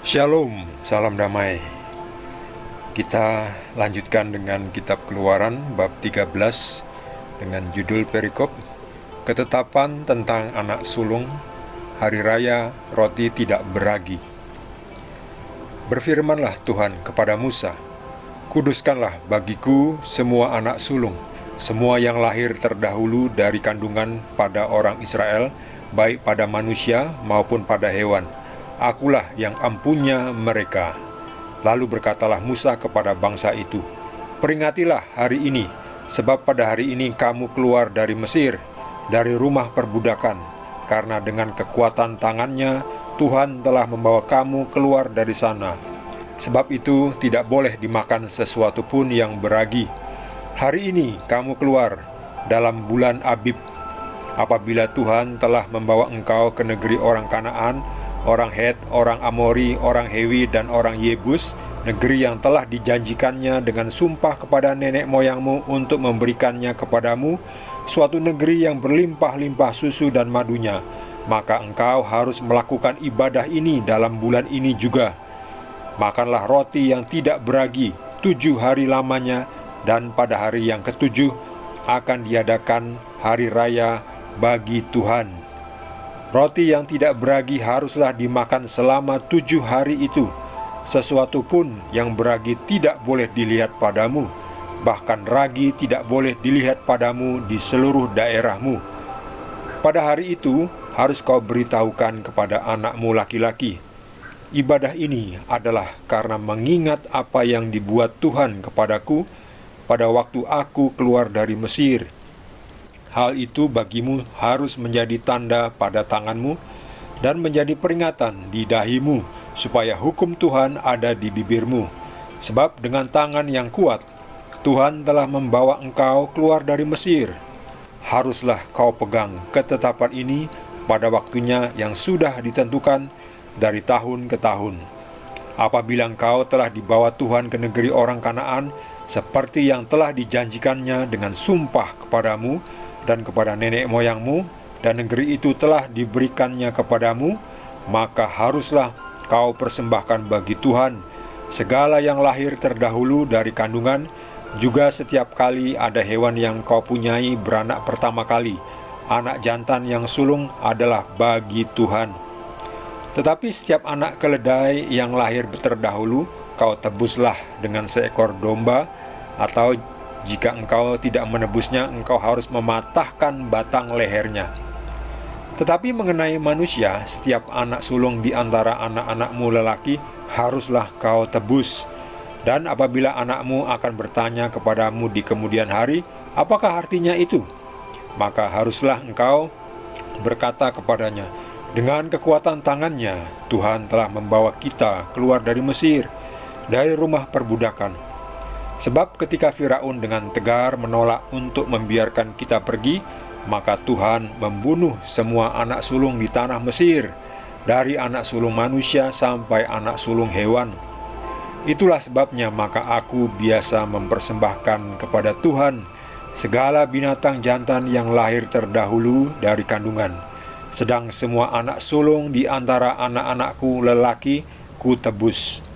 Shalom, salam damai. Kita lanjutkan dengan kitab Keluaran bab 13 dengan judul perikop Ketetapan tentang anak sulung, hari raya roti tidak beragi. Berfirmanlah Tuhan kepada Musa, "Kuduskanlah bagiku semua anak sulung, semua yang lahir terdahulu dari kandungan pada orang Israel, baik pada manusia maupun pada hewan. Akulah yang ampunnya mereka." Lalu berkatalah Musa kepada bangsa itu, "Peringatilah hari ini, sebab pada hari ini kamu keluar dari Mesir, dari rumah perbudakan, karena dengan kekuatan tangannya Tuhan telah membawa kamu keluar dari sana. Sebab itu tidak boleh dimakan sesuatu pun yang beragi. Hari ini kamu keluar dalam bulan Abib, apabila Tuhan telah membawa engkau ke negeri orang Kanaan, orang Het, orang Amori, orang Hewi, dan orang Yebus, negeri yang telah dijanjikannya dengan sumpah kepada nenek moyangmu untuk memberikannya kepadamu, suatu negeri yang berlimpah-limpah susu dan madunya. Maka engkau harus melakukan ibadah ini dalam bulan ini juga. Makanlah roti yang tidak beragi 7 hari lamanya, dan pada hari yang ke-7 akan diadakan hari raya bagi Tuhan. Roti yang tidak beragi haruslah dimakan selama 7 hari itu. Sesuatu pun yang beragi tidak boleh dilihat padamu, bahkan ragi tidak boleh dilihat padamu di seluruh daerahmu. Pada hari itu harus kau beritahukan kepada anakmu laki-laki, ibadah ini adalah karena mengingat apa yang dibuat Tuhan kepadaku pada waktu aku keluar dari Mesir. Hal itu bagimu harus menjadi tanda pada tanganmu dan menjadi peringatan di dahimu, supaya hukum Tuhan ada di bibirmu. Sebab dengan tangan yang kuat Tuhan telah membawa engkau keluar dari Mesir. Haruslah kau pegang ketetapan ini pada waktunya yang sudah ditentukan dari tahun ke tahun. Apabila engkau telah dibawa Tuhan ke negeri orang Kanaan, seperti yang telah dijanjikannya dengan sumpah kepadamu dan kepada nenek moyangmu, dan negeri itu telah diberikannya kepadamu, maka haruslah kau persembahkan bagi Tuhan segala yang lahir terdahulu dari kandungan, juga setiap kali ada hewan yang kau punyai beranak pertama kali. Anak jantan yang sulung adalah bagi Tuhan. Tetapi setiap anak keledai yang lahir terdahulu kau tebuslah dengan seekor domba, atau jika engkau tidak menebusnya, engkau harus mematahkan batang lehernya. Tetapi mengenai manusia, setiap anak sulung di antara anak-anakmu lelaki haruslah kau tebus. Dan apabila anakmu akan bertanya kepadamu di kemudian hari, apakah artinya itu? Maka haruslah engkau berkata kepadanya, dengan kekuatan tangannya Tuhan telah membawa kita keluar dari Mesir, dari rumah perbudakan. Sebab ketika Firaun dengan tegar menolak untuk membiarkan kita pergi, maka Tuhan membunuh semua anak sulung di tanah Mesir, dari anak sulung manusia sampai anak sulung hewan. Itulah sebabnya maka aku biasa mempersembahkan kepada Tuhan segala binatang jantan yang lahir terdahulu dari kandungan. Sedang semua anak sulung di antara anak-anakku lelaki ku tebus.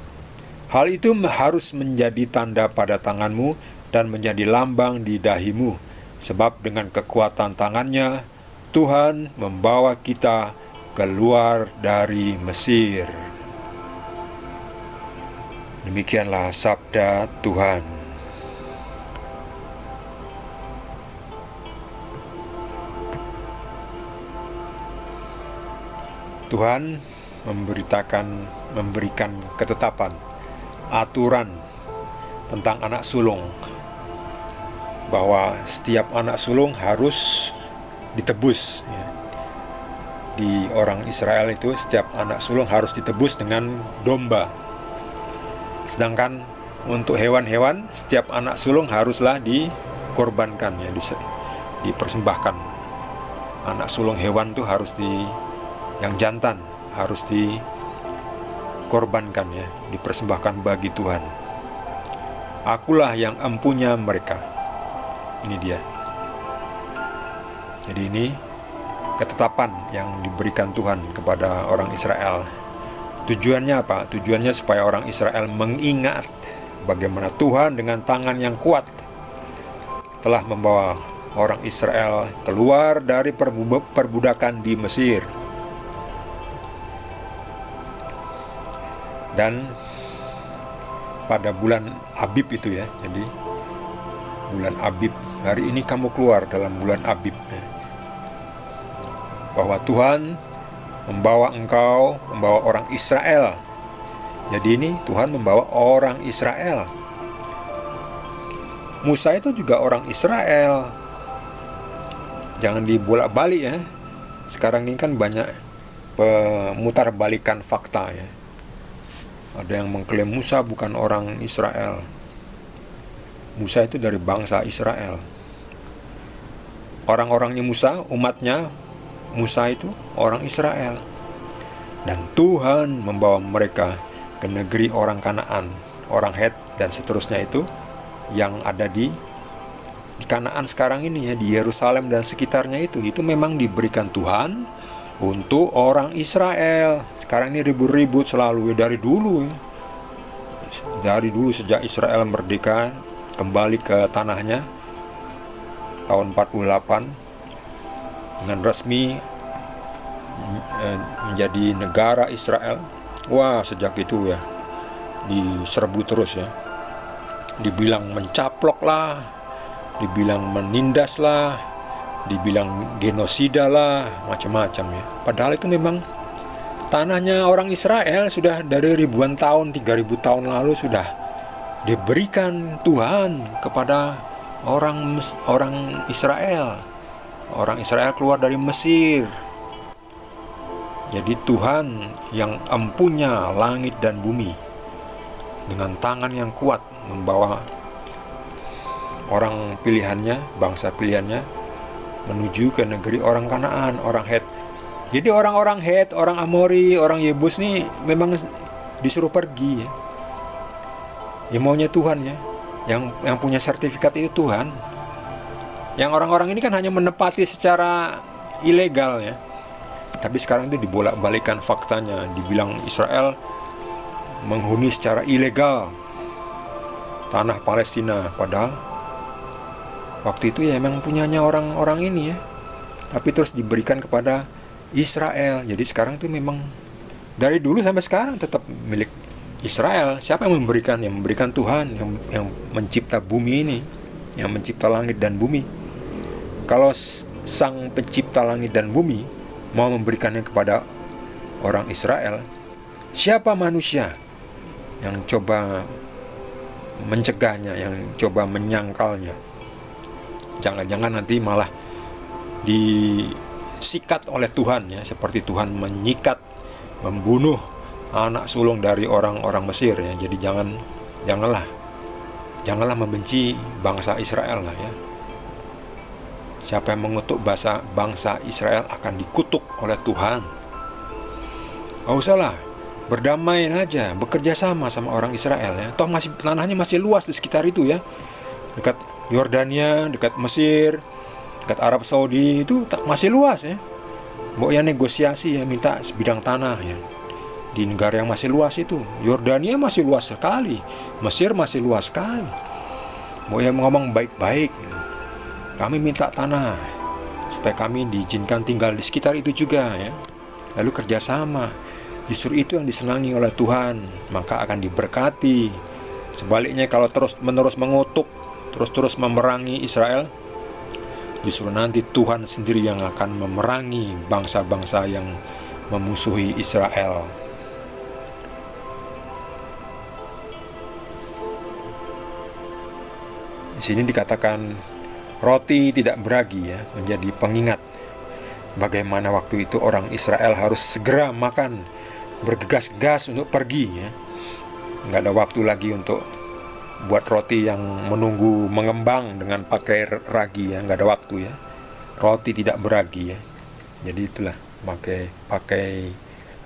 Hal itu harus menjadi tanda pada tanganmu dan menjadi lambang di dahimu, sebab dengan kekuatan tangannya Tuhan membawa kita keluar dari Mesir. Demikianlah sabda Tuhan. Tuhan memberikan ketetapan, aturan tentang anak sulung, bahwa setiap anak sulung harus ditebus. Di orang Israel itu setiap anak sulung harus ditebus dengan domba. Sedangkan untuk hewan-hewan, setiap anak sulung haruslah dikorbankan, dipersembahkan. Anak sulung hewan itu harus yang jantan harus dikorbankan, dipersembahkan bagi Tuhan. Akulah yang empunya mereka. Ini dia. Jadi ini ketetapan yang diberikan Tuhan kepada orang Israel Tujuannya apa? Tujuannya supaya orang Israel mengingat bagaimana Tuhan dengan tangan yang kuat telah membawa orang Israel keluar dari perbudakan di Mesir. Dan pada bulan Abib itu ya, jadi bulan Abib, hari ini kamu keluar dalam bulan Abib, bahwa Tuhan membawa orang Israel. Jadi ini Tuhan membawa orang Israel. Musa itu juga orang Israel. Jangan dibolak-balik ya. Sekarang ini kan banyak pemutarbalikan fakta ya. Ada yang mengklaim Musa bukan orang Israel. Musa itu dari bangsa Israel. Orang-orangnya Musa, umatnya Musa itu orang Israel. Dan Tuhan membawa mereka ke negeri orang Kanaan, orang Het, dan seterusnya itu yang ada di Kanaan sekarang ini ya, di Yerusalem dan sekitarnya itu memang diberikan Tuhan untuk orang Israel. Sekarang ini ribut-ribut selalu ya, dari dulu ya. Dari dulu sejak Israel merdeka kembali ke tanahnya tahun 48 dengan resmi menjadi negara Israel. Wah, sejak itu ya diserbu terus ya. Dibilang mencaplok lah, dibilang menindas lah, dibilang genosida lah, macam-macam ya. Padahal itu memang tanahnya orang Israel, sudah dari ribuan tahun, 3000 tahun lalu sudah diberikan Tuhan kepada orang Israel. Orang Israel keluar dari Mesir. Jadi Tuhan yang empunya langit dan bumi dengan tangan yang kuat membawa orang pilihannya, bangsa pilihannya menuju ke negeri orang Kanaan, orang Het. Jadi orang-orang Het, orang Amori, orang Yebus nih memang disuruh pergi ya. Ya maunya Tuhan ya. Yang punya sertifikat itu Tuhan. Yang orang-orang ini kan hanya menepati secara ilegal ya. Tapi sekarang itu dibolak-balikan faktanya. Dibilang Israel menghuni secara ilegal tanah Palestina. Padahal waktu itu ya memang punyanya orang-orang ini ya. Tapi terus diberikan kepada Israel. Jadi sekarang itu memang dari dulu sampai sekarang tetap milik Israel. Siapa yang memberikan? Yang memberikan Tuhan, yang mencipta bumi ini, yang mencipta langit dan bumi. Kalau sang pencipta langit dan bumi mau memberikannya kepada orang Israel, siapa manusia yang coba mencegahnya, yang coba menyangkalnya? Jangan-jangan nanti malah disikat oleh Tuhan ya, seperti Tuhan menyikat, membunuh anak sulung dari orang-orang Mesir ya. Jadi janganlah membenci bangsa Israel lah ya. Siapa yang mengutuk bangsa Israel akan dikutuk oleh Tuhan. Gak usahlah, berdamai aja, bekerja sama orang Israel ya. Toh tanahnya masih luas di sekitar itu ya. Dekat Yordania, dekat Mesir, dekat Arab Saudi itu masih luas ya. Mau ya negosiasi ya, minta sebidang tanah ya. Di negara yang masih luas itu, Yordania masih luas sekali, Mesir masih luas sekali. Mau ya ngomong baik-baik, kami minta tanah supaya kami diizinkan tinggal di sekitar itu juga ya. Lalu kerjasama. Justru itu yang disenangi oleh Tuhan, maka akan diberkati. Sebaliknya kalau terus-menerus mengutuk, terus-terus memerangi Israel, justru nanti Tuhan sendiri yang akan memerangi bangsa-bangsa yang memusuhi Israel. Di sini dikatakan roti tidak beragi ya, menjadi pengingat bagaimana waktu itu orang Israel harus segera makan, bergegas-gas untuk pergi ya. Nggak ada waktu lagi untuk buat roti yang menunggu mengembang dengan pakai ragi ya, nggak ada waktu ya. Roti tidak beragi ya. Jadi itulah pakai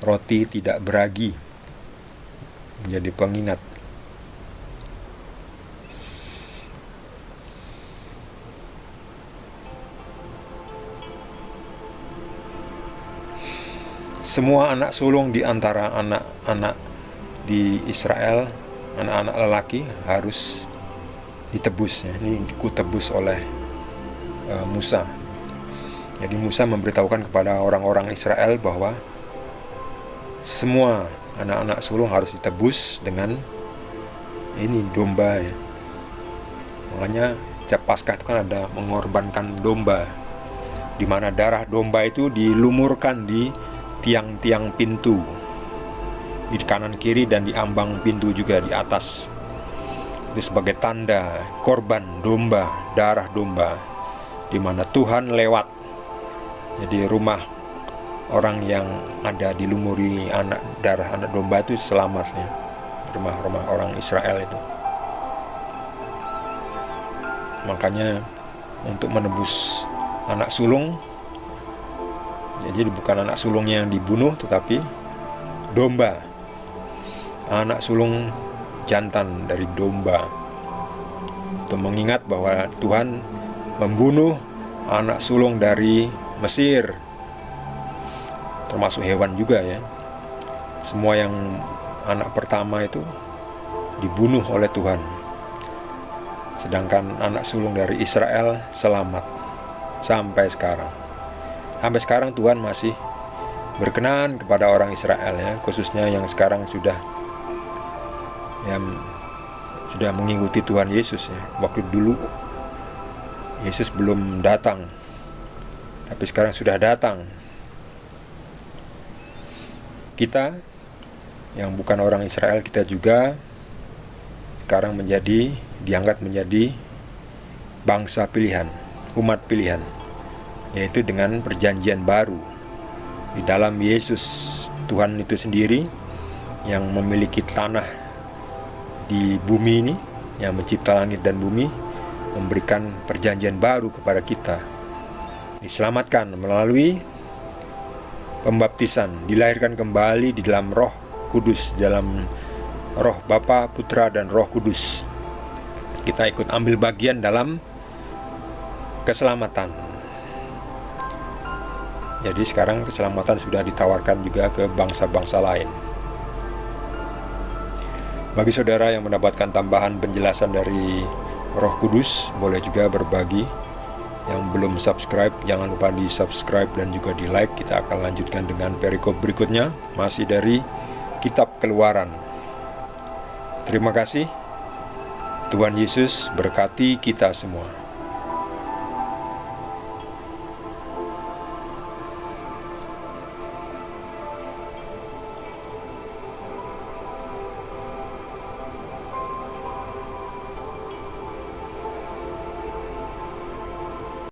roti tidak beragi menjadi pengingat. semua anak sulung di antara anak-anak di Israel, anak-anak lelaki harus ditebus. Ini dikutebus oleh Musa. Jadi Musa memberitahukan kepada orang-orang Israel bahwa semua anak-anak sulung harus ditebus dengan ini domba ya. Makanya tiap Paskah itu kan ada mengorbankan domba, di mana darah domba itu dilumurkan di tiang-tiang pintu, di kanan kiri dan di ambang pintu juga di atas. Itu sebagai tanda korban domba, darah domba, di mana Tuhan lewat. Jadi rumah orang yang ada dilumuri darah anak domba itu selamatnya. Rumah-rumah orang Israel itu. Makanya untuk menebus anak sulung, jadi bukan anak sulungnya yang dibunuh, tetapi domba, anak sulung jantan dari domba, untuk mengingat bahwa Tuhan membunuh anak sulung dari Mesir, termasuk hewan juga ya. Semua yang anak pertama itu dibunuh oleh Tuhan. Sedangkan anak sulung dari Israel selamat sampai sekarang. Sampai sekarang Tuhan masih berkenan kepada orang Israel ya, khususnya yang sekarang sudah mengikuti Tuhan Yesus ya. Waktu dulu Yesus belum datang, tapi sekarang sudah datang. Kita yang bukan orang Israel, kita juga sekarang diangkat menjadi bangsa pilihan, umat pilihan, yaitu dengan perjanjian baru. Di dalam Yesus, Tuhan itu sendiri yang memiliki tanah di bumi ini, yang mencipta langit dan bumi, memberikan perjanjian baru kepada kita. Diselamatkan melalui pembaptisan, dilahirkan kembali di dalam Roh Kudus, dalam Roh Bapa, Putra, dan Roh Kudus. Kita ikut ambil bagian dalam keselamatan. Jadi sekarang keselamatan sudah ditawarkan juga ke bangsa-bangsa lain. Bagi saudara yang mendapatkan tambahan penjelasan dari Roh Kudus, boleh juga berbagi. Yang belum subscribe, jangan lupa di subscribe dan juga di like. Kita akan lanjutkan dengan perikop berikutnya, masih dari Kitab Keluaran. Terima kasih. Tuhan Yesus berkati kita semua.